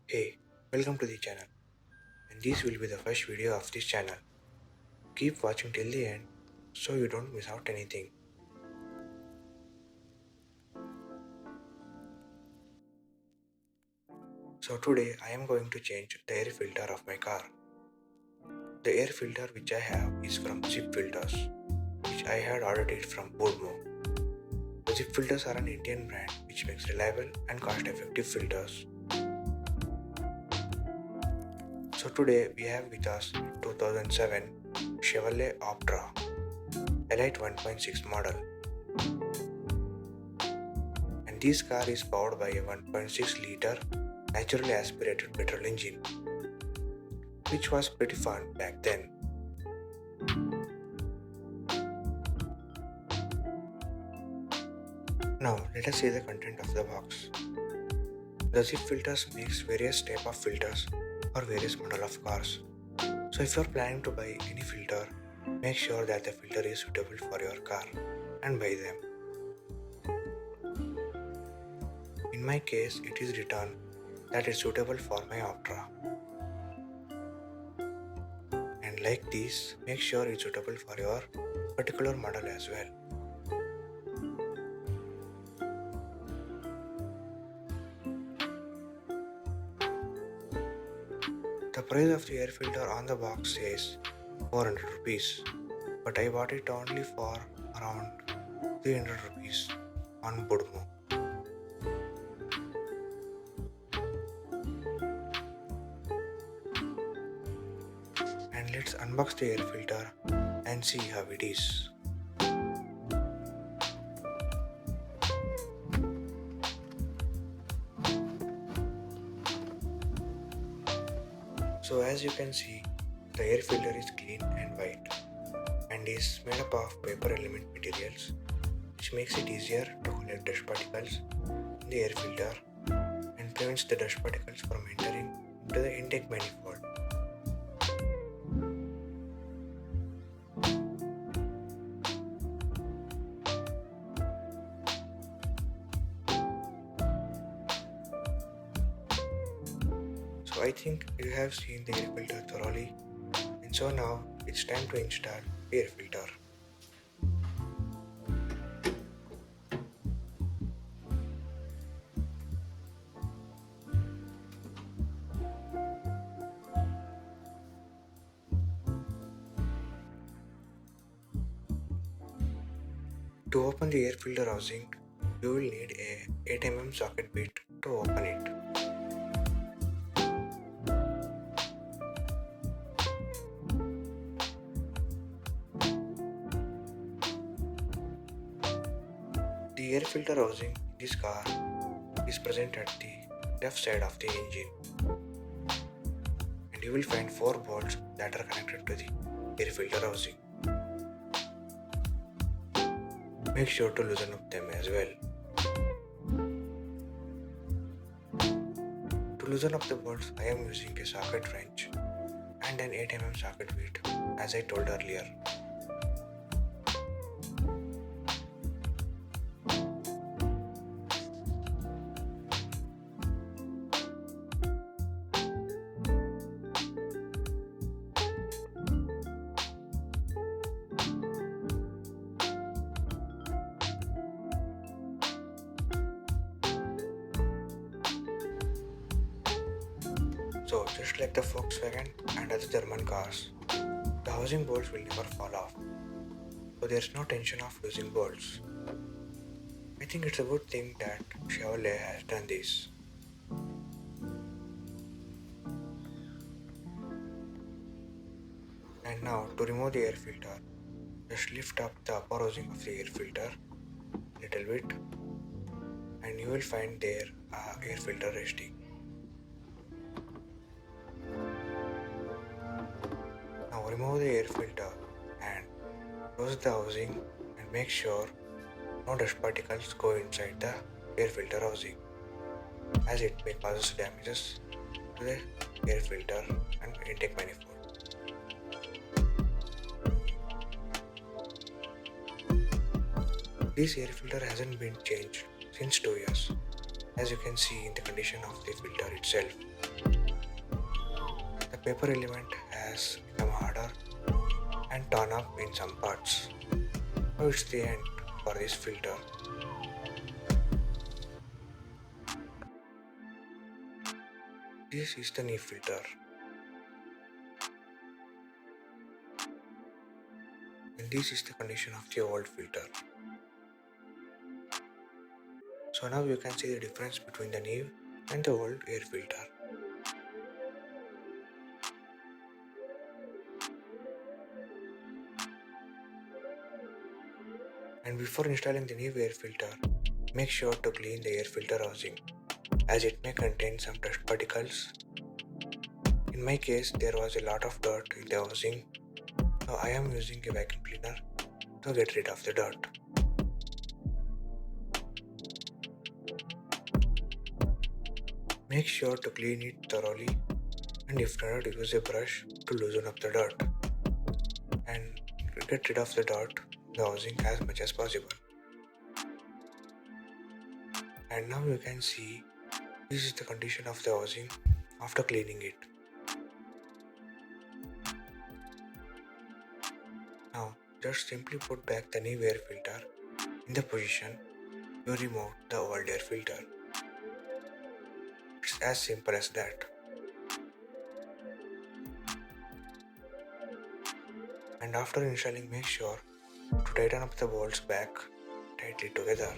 Hey, welcome to the channel, and this will be the first video of this channel. Keep watching till the end so you don't miss out anything. So today I am going to change the air filter of my car. The air filter which I have is from Zip Filters, which I had ordered it from Bodmo. The Zip Filters are an Indian brand which makes reliable and cost-effective filters. So today we have with us 2007 Chevrolet Optra Elite 1.6 model, and this car is powered by a 1.6 liter naturally aspirated petrol engine, which was pretty fun back then. Now let us see the content of the box. The Zip Filters makes various type of filters for various model of cars. So if you are planning to buy any filter, make sure that the filter is suitable for your car and buy them. In my case, it is written that it's suitable for my Optra. And like this, make sure it's suitable for your particular model as well. The price of the air filter on the box says 400 rupees, but I bought it only for around 300 rupees on Bodmo. And let's unbox the air filter and see how it is. So as you can see, the air filter is clean and white and is made up of paper element materials, which makes it easier to collect dust particles in the air filter and prevents the dust particles from entering into the intake manifold. So I think you have seen the air filter thoroughly, and so now it's time to install the air filter. To open the air filter housing, you will need a 8 mm socket bit to open it. The air filter housing in this car is present at the left side of the engine, and you will find 4 bolts that are connected to the air filter housing. Make sure to loosen up them as well. To loosen up the bolts, I am using a socket wrench and an 8 mm socket bit, as I told earlier. So just like the Volkswagen and other German cars, the housing bolts will never fall off. So there's no tension of losing bolts. I think it's a good thing that Chevrolet has done this. And now to remove the air filter, just lift up the upper housing of the air filter little bit, and you will find there air filter resting. Now remove the air filter and close the housing and make sure no dust particles go inside the air filter housing, as it may cause damages to the air filter and intake manifold. This air filter hasn't been changed since 2 years, as you can see in the condition of the filter itself. The paper element has become harder and torn up in some parts. Now it's the end for this filter. This is the new filter. And this is the condition of the old filter. So now you can see the difference between the new and the old air filter. And before installing the new air filter, make sure to clean the air filter housing, as it may contain some dust particles. In my case, there was a lot of dirt in the housing, so I am using a vacuum cleaner to get rid of the dirt. Make sure to clean it thoroughly, and if not, use a brush to loosen up the dirt and get rid of the dirt in the housing as much as possible. And now you can see this is the condition of the housing after cleaning it. Now just simply put back the new air filter in the position you removed the old air filter. It's as simple as that. And after installing, make sure to tighten up the bolts back tightly together.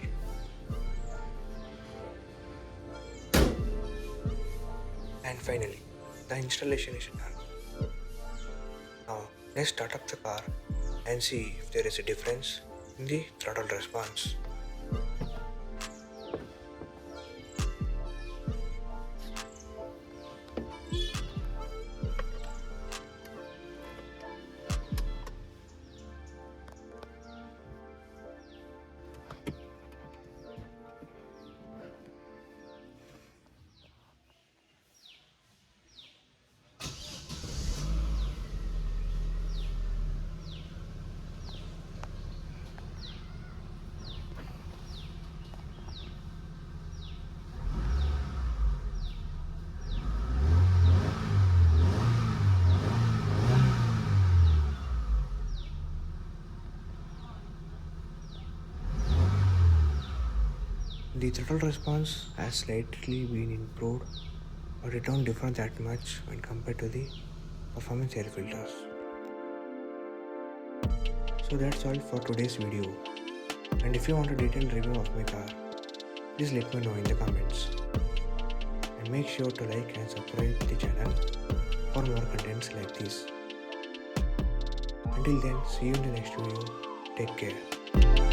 And finally, the installation is done. Now let's start up the car and see if there is a difference in the throttle response. The throttle response has slightly been improved, but it don't differ that much when compared to the performance air filters. So that's all for today's video, and if you want a detailed review of my car, please let me know in the comments. And make sure to like and subscribe the channel for more contents like this. Until then, see you in the next video. Take care.